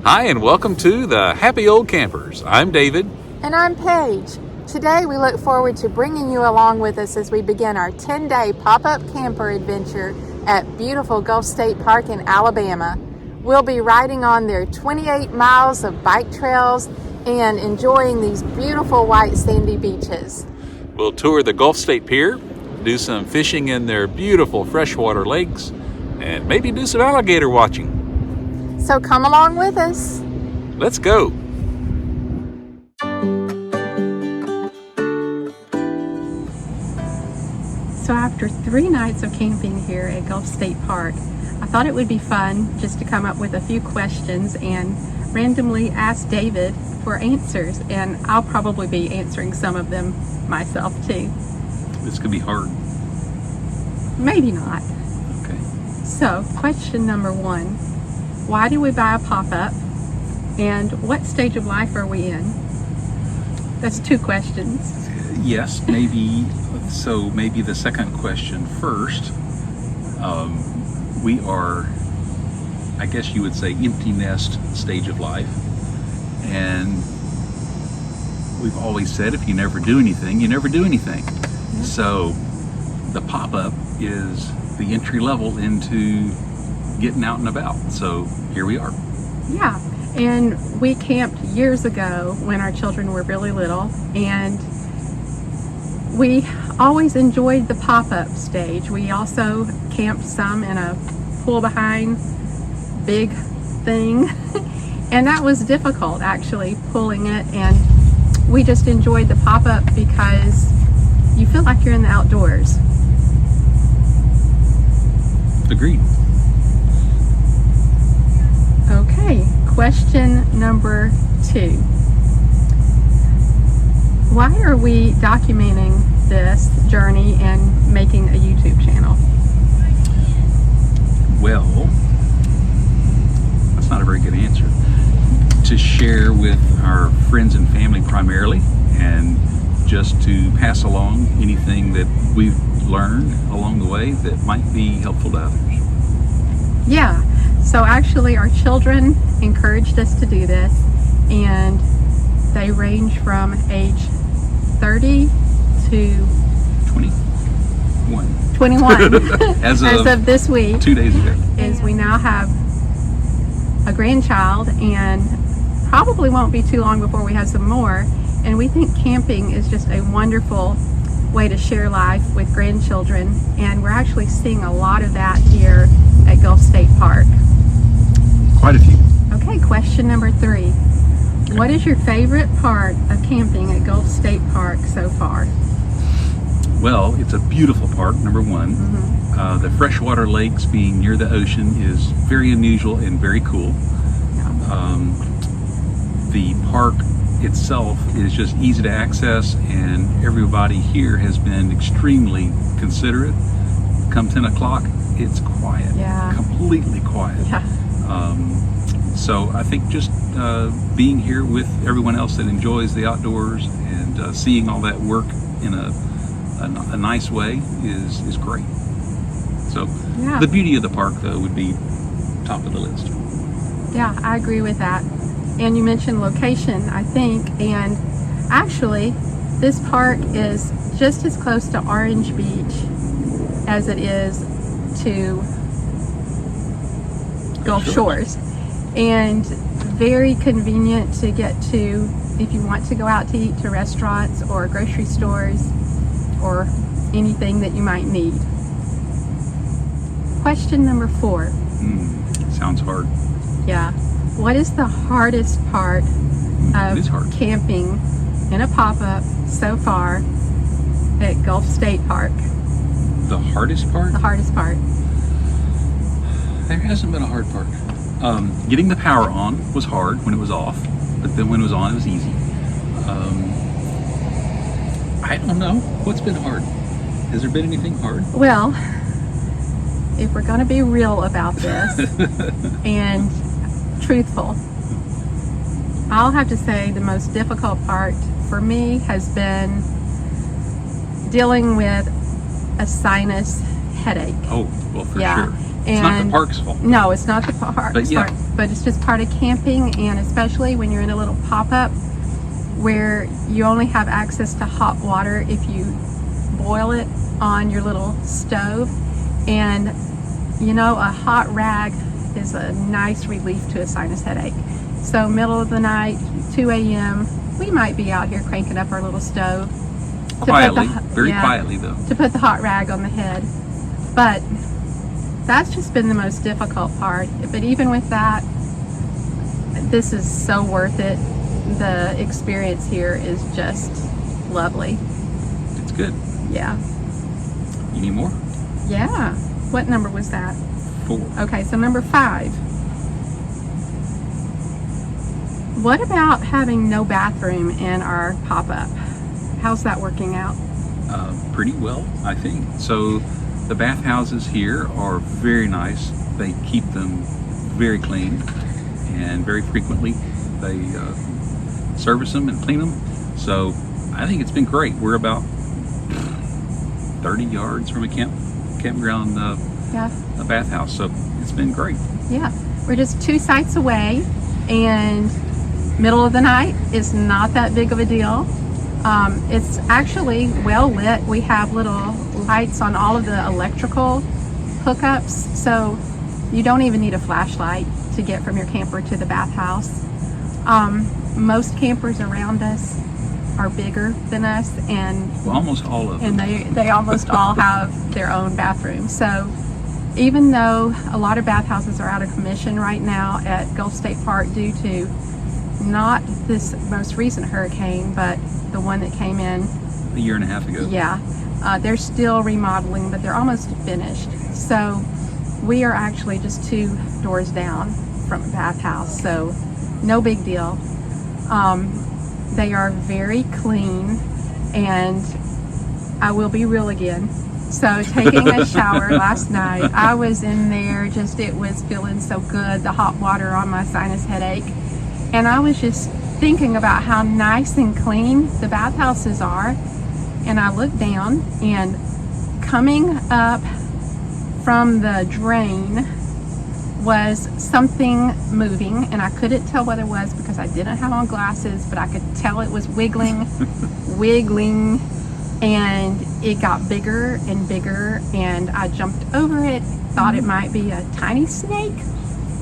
Hi, and welcome to the Happy Old Campers. I'm David. And I'm Paige. Today we look forward to bringing you along with us as we begin our 10-day pop-up camper adventure at beautiful Gulf State Park in Alabama. We'll be riding on their 28 miles of bike trails and enjoying these beautiful white sandy beaches. We'll tour the Gulf State Pier, do some fishing in their beautiful freshwater lakes, and maybe do some alligator watching. So come along with us. Let's go. So after 3 nights of camping here at Gulf State Park, I thought it would be fun just to come up with a few questions and randomly ask David for answers, and I'll probably be answering some of them myself too. This could be hard. Maybe not. Okay. So question number 1, why did we buy a pop-up, and what stage of life are we in? That's 2 questions. Yes, maybe. So maybe the second question first. We are, I guess you would say, empty nest stage of life. And we've always said if you never do anything, you never do anything. Yeah. So the pop-up is the entry level into getting out and about. So here we are. Yeah, and we camped years ago when our children were really little, and we always enjoyed the pop-up stage. We also camped some in a pool behind big thing, and that was difficult actually, pulling it, and we just enjoyed the pop-up because you feel like you're in the outdoors. Agreed. Okay, question number 2. Why are we documenting this journey and making a YouTube channel? Well, that's not a very good answer. To share with our friends and family primarily, and just to pass along anything that we've learned along the way that might be helpful to others. Yeah, so actually our children encouraged us to do this, and they range from age 30 to 21 as of this week. 2 days ago. Is we now have a grandchild, and probably won't be too long before we have some more, and we think camping is just a wonderful way to share life with grandchildren, and we're actually seeing a lot of that here at Gulf State Park. Quite a few. Okay, question number 3. What is your favorite part of camping at Gulf State Park so far? Well, it's a beautiful park, number 1. Mm-hmm. The freshwater lakes being near the ocean is very unusual and very cool. Yeah. The park itself is just easy to access, and everybody here has been extremely considerate. Come 10 o'clock, it's quiet. Yeah. Completely quiet. Yeah. So I think just being here with everyone else that enjoys the outdoors and seeing all that work in a nice way is great. So Yeah. the beauty of the park, though, would be top of the list. Yeah, I agree with that. And you mentioned location, I think, and actually this park is just as close to Orange Beach as it is to Gulf Shores, and very convenient to get to if you want to go out to eat, to restaurants or grocery stores or anything that you might need. Question number 4. Sounds hard. Yeah. What is the hardest part It is hard. of camping in a pop-up so far at Gulf State Park? The hardest part? The hardest part. There hasn't been a hard part. Getting the power on was hard when it was off, but then when it was on, it was easy. I don't know. What's been hard? Has there been anything hard? Well, if we're going to be real about this and truthful, I'll have to say the most difficult part for me has been dealing with a sinus headache. Oh, well, for Yeah. sure. It's not the park's fault. No, it's not the park. But yeah, but it's just part of camping, and especially when you're in a little pop-up where you only have access to hot water if you boil it on your little stove. And you know, a hot rag is a nice relief to a sinus headache. So middle of the night, 2 a.m., we might be out here cranking up our little stove. Quietly, very quietly though. To put the hot rag on the head. But that's just been the most difficult part. But even with that, this is so worth it. The experience here is just lovely. It's good. Yeah. You need more? Yeah. What number was that? 4. Okay, so number 5. What about having no bathroom in our pop-up? How's that working out? Pretty well, I think. So the bathhouses here are very nice. They keep them very clean, and very frequently they service them and clean them. So I think it's been great. We're about 30 yards from a campground Yeah. a bathhouse, so it's been great. Yeah. We're just 2 sites away, and middle of the night is not that big of a deal. It's actually well lit. We have little lights on all of the electrical hookups, so you don't even need a flashlight to get from your camper to the bathhouse. Most campers around us are bigger than us, and Well, almost all of them. and they almost all have their own bathroom. So even though a lot of bathhouses are out of commission right now at Gulf State Park due to not this most recent hurricane, but the one that came in a year and a half ago. yeah, they're still remodeling, but they're almost finished. So we are actually just 2 doors down from a bathhouse, so no big deal. They are very clean, and I will be real again. So taking a shower last night, I was in there it was feeling so good, the hot water on my sinus headache. And I was just thinking about how nice and clean the bathhouses are. And I looked down, and coming up from the drain was something moving, and I couldn't tell what it was because I didn't have on glasses, but I could tell it was wiggling, and it got bigger and bigger, and I jumped over it, thought it might be a tiny snake,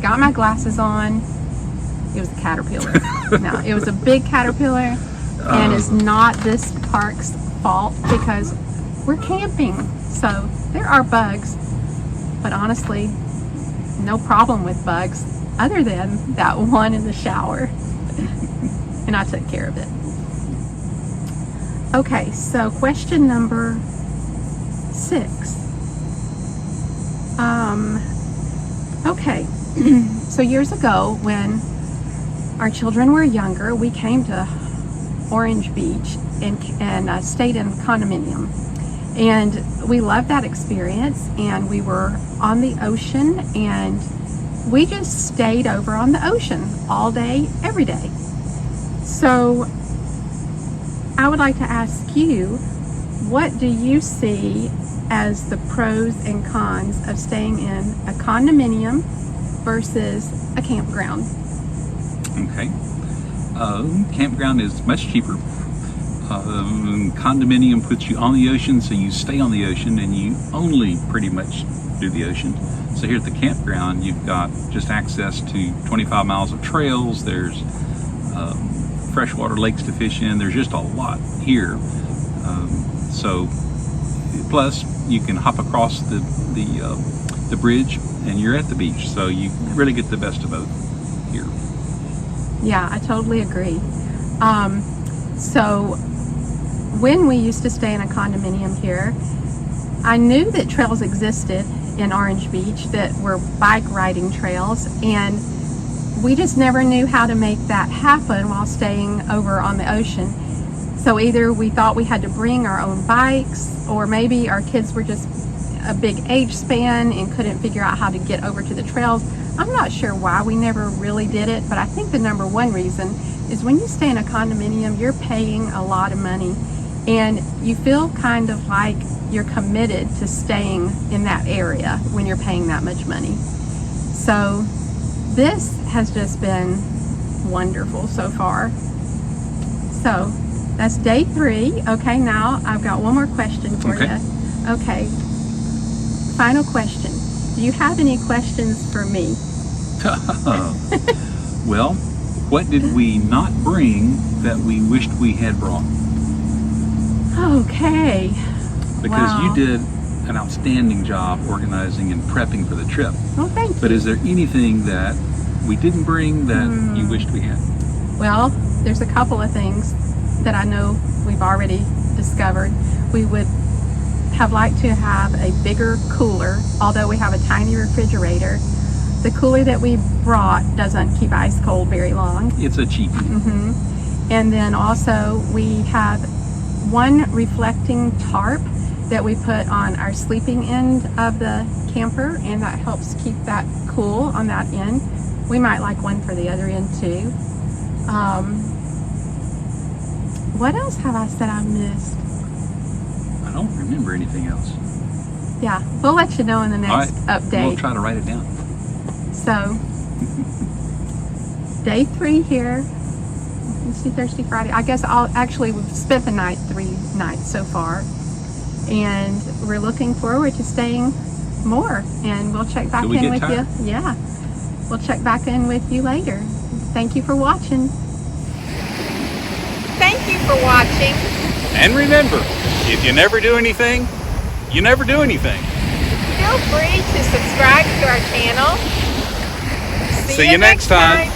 got my glasses on. It was a caterpillar. No, it was a big caterpillar, and it's not this park's fault because we're camping, so there are bugs, but honestly, no problem with bugs other than that one in the shower. And I took care of it. Okay, so question number 6. Okay, so years ago when our children were younger, we came to Orange Beach and stayed in a condominium. And we loved that experience, and we were on the ocean, and we just stayed over on the ocean all day, every day. So I would like to ask you, what do you see as the pros and cons of staying in a condominium versus a campground? Okay. Campground is much cheaper. Condominium puts you on the ocean, so you stay on the ocean, and you only pretty much do the ocean. So here at the campground, you've got just access to 25 miles of trails. There's freshwater lakes to fish in. There's just a lot here. So plus you can hop across the bridge, and you're at the beach. So you really get the best of both here. Yeah, I totally agree. So when we used to stay in a condominium here, I knew that trails existed in Orange Beach that were bike riding trails, and we just never knew how to make that happen while staying over on the ocean. So either we thought we had to bring our own bikes, or maybe our kids were just a big age span and couldn't figure out how to get over to the trails. I'm not sure why we never really did it, but I think the number one reason is when you stay in a condominium, you're paying a lot of money, and you feel kind of like you're committed to staying in that area when you're paying that much money. So this has just been wonderful so far. So that's day 3. Okay, now I've got one more question for Okay. you. Okay, final question. Do you have any questions for me? Well, what did we not bring that we wished we had brought? Okay. Because Wow. you did an outstanding job organizing and prepping for the trip. Well, thank you. But is there anything that we didn't bring that you wished we had? Well, there's a couple of things that I know we've already discovered. We would have liked to have a bigger cooler, although we have a tiny refrigerator. The cooler that we brought doesn't keep ice cold very long. It's a cheapie. And then also we have one reflecting tarp that we put on our sleeping end of the camper, and that helps keep that cool on that end. We might like one for the other end too. What else have I said I missed? I don't remember anything else. Yeah, we'll let you know in the next update. We'll try to write it down. So, day 3 here. Wednesday, Thursday, Friday. I guess we've spent the night 3 nights so far. And we're looking forward to staying more. And we'll check back Till we in get with tired. you. Yeah. We'll check back in with you later. Thank you for watching. Thank you for watching. And remember, if you never do anything, you never do anything. Feel free to subscribe to our channel. See you next time.